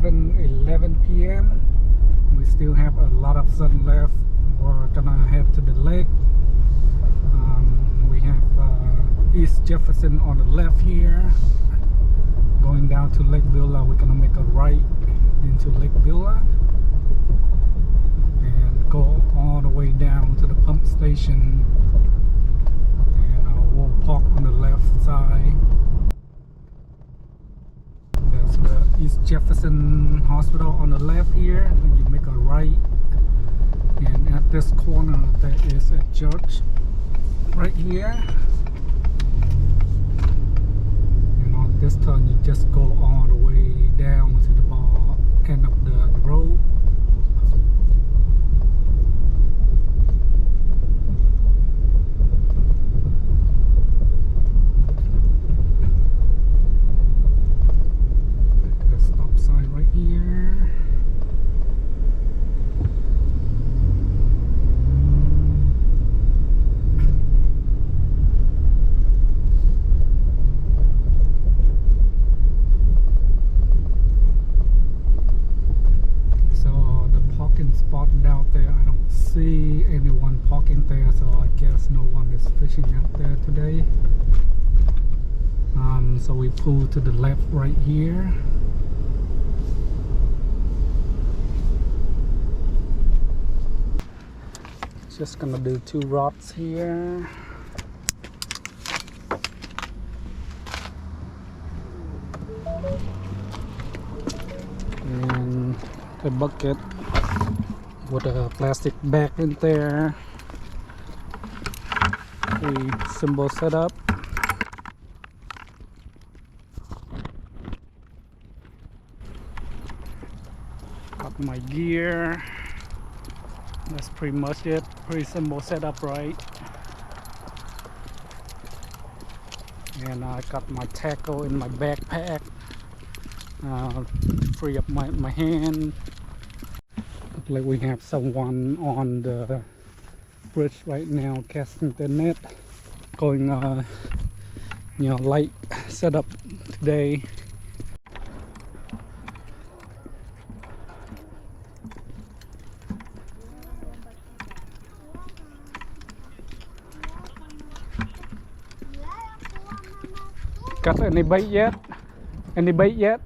11 p.m. We still have a lot of sun left. We're gonna head to the lake. We have East Jefferson on the left here. Going down to Lake Villa, we're gonna make a right into Lake Villa and go all the way down to the pump station, and we'll park on the left side. There's the East Jefferson Hospital on the left here. You make a right, and at this corner there is a church right here. This turn you just go all the way down to the bar end of the road. The stop sign right here. Spot down there, I don't see anyone parking there, so I guess no one is fishing out there today. So we pull to the left right here. Just gonna do 2 rods here. And a bucket with a plastic bag in there. The symbol setup. Got my gear. That's pretty much it. Pretty simple setup, right? And I got my tackle in my backpack. Free up my hand. Like we have someone on the bridge right now casting the net, going light setup today. Got any bait yet? Any bait yet?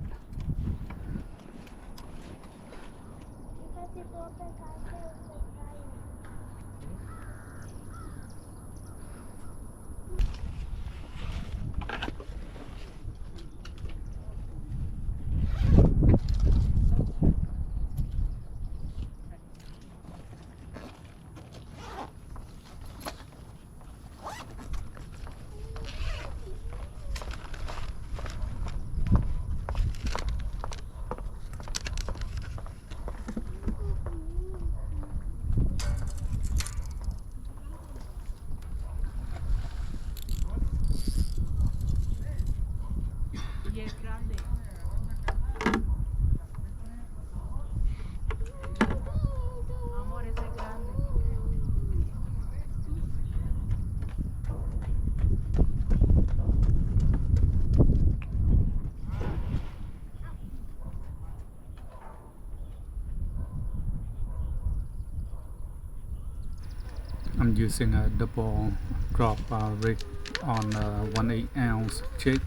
I'm using a double drop rig on a 1/8 ounce jig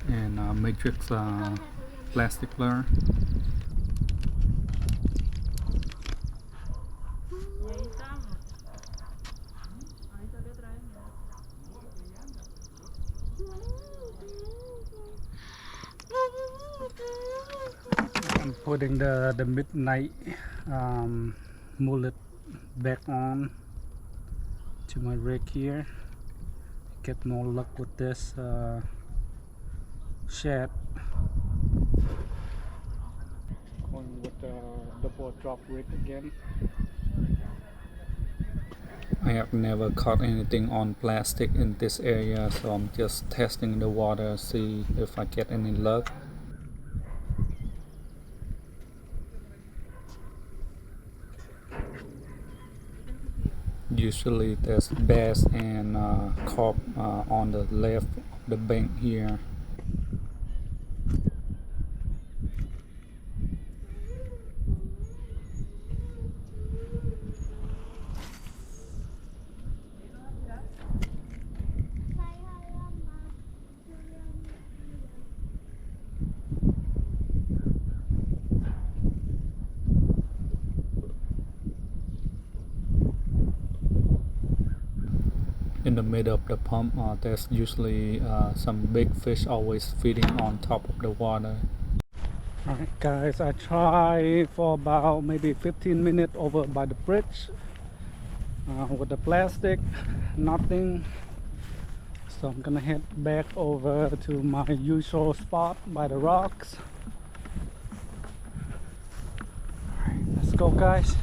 and matrix plastic lure. I'm putting the midnight mullet back on to my rig here. Get more luck with this shad. Going with the double drop rig again. I have never caught anything on plastic in this area, so I'm just testing the water, see if I get any luck. Usually there's bass and carp on the left of the bank here. in the middle of the pump. There's usually some big fish always feeding on top of the water. Alright guys, I try for about maybe 15 minutes over by the bridge with the plastic, nothing. So I'm gonna head back over to my usual spot by the rocks. Alright, let's go guys.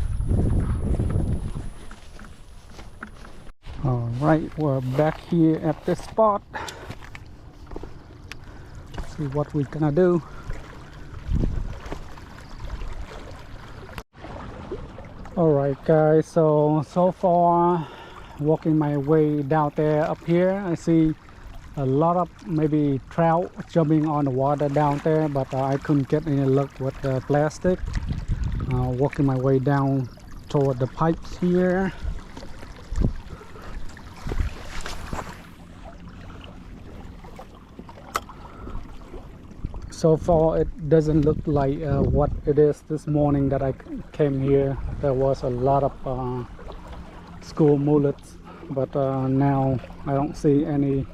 Alright, we're back here at this spot. Let's see what we're gonna do. Alright guys, so far walking my way down there. Up here I see a lot of maybe trout jumping on the water down there, but I couldn't get any luck with the plastic. Walking my way down toward the pipes here. So far it doesn't look like what it is this morning that I came here. There was a lot of school mullets, but now I don't see any.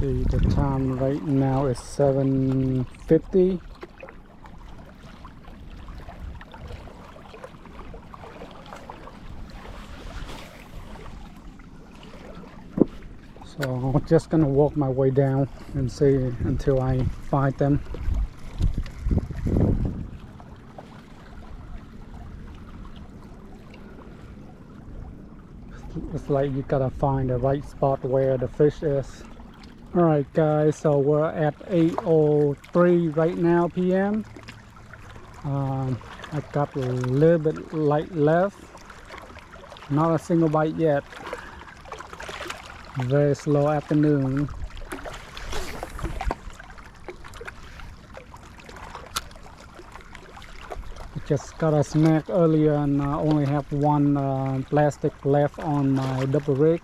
See, the time right now is 7:50. So I'm just gonna walk my way down and see until I find them. It's like you gotta find the right spot where the fish is. Alright guys, so we're at 8:03 right now p.m. I got a little bit light left. Not a single bite yet. Very slow afternoon. I just got a snack earlier and I only have one plastic left on my double rig.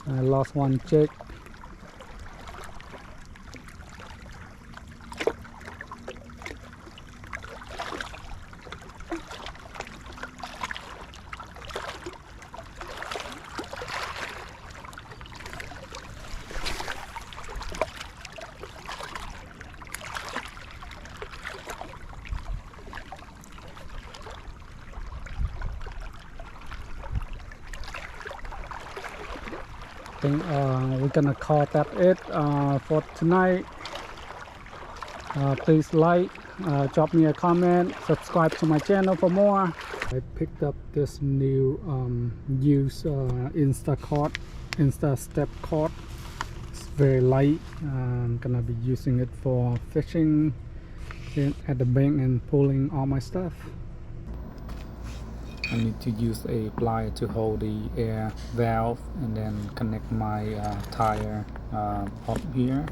I lost one chick. I think we're gonna call that it for tonight. Please like, drop me a comment, subscribe to my channel for more. I picked up this new used Insta step cord. It's very light. I'm gonna be using it for fishing at the bank and pulling all my stuff. I need to use a plier to hold the air valve and then connect my tire pump here,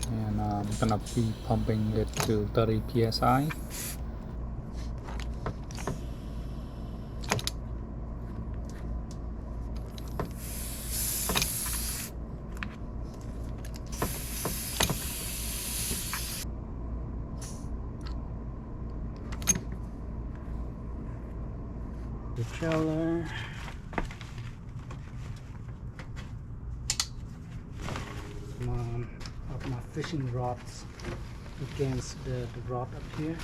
and I'm gonna be pumping it to 30 psi. The trailer, of my fishing rods against the rod up here.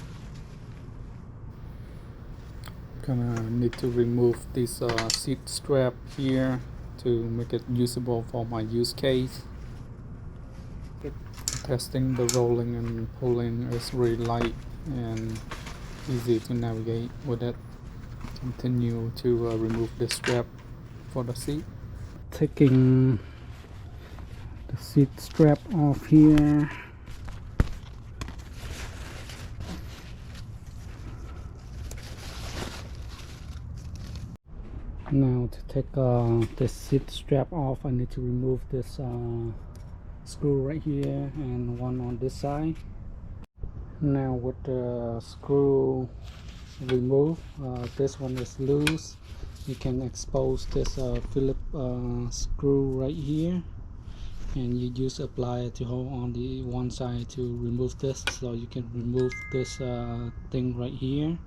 Gonna need to remove this seat strap here to make it usable for my use case. Testing the rolling and pulling is really light and easy to navigate with it. Continue to remove the strap for the seat. Taking the seat strap off here. Now to take this seat strap off, I need to remove this screw right here and one on this side. Now with the screw remove, this one is loose. You can expose this Phillips screw right here, and you use a plier to hold on the one side to remove this. So you can remove this thing right here.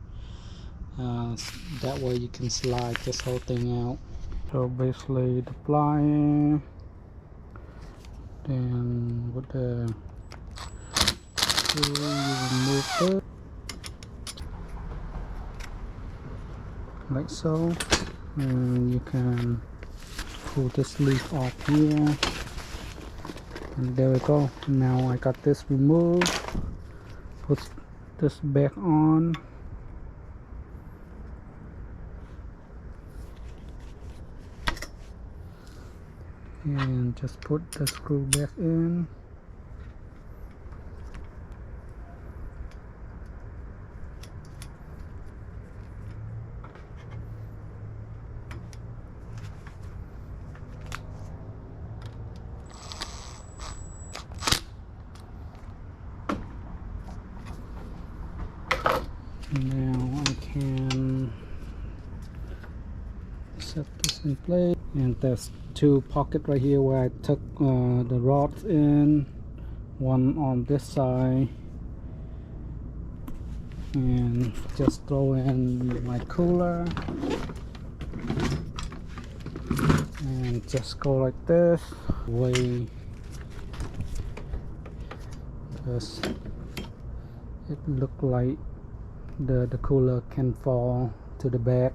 That way you can slide this whole thing out. So basically the plier, then with the screw you remove it like so, and you can pull this leaf off here, and there we go. Now I got this removed. Put this back on. And just put the screw back in. Now I can set this in place, and there's two pockets right here where I took the rods in, one on this side, and just throw in my cooler and just go like this way, because it looked like the cooler can fall to the back.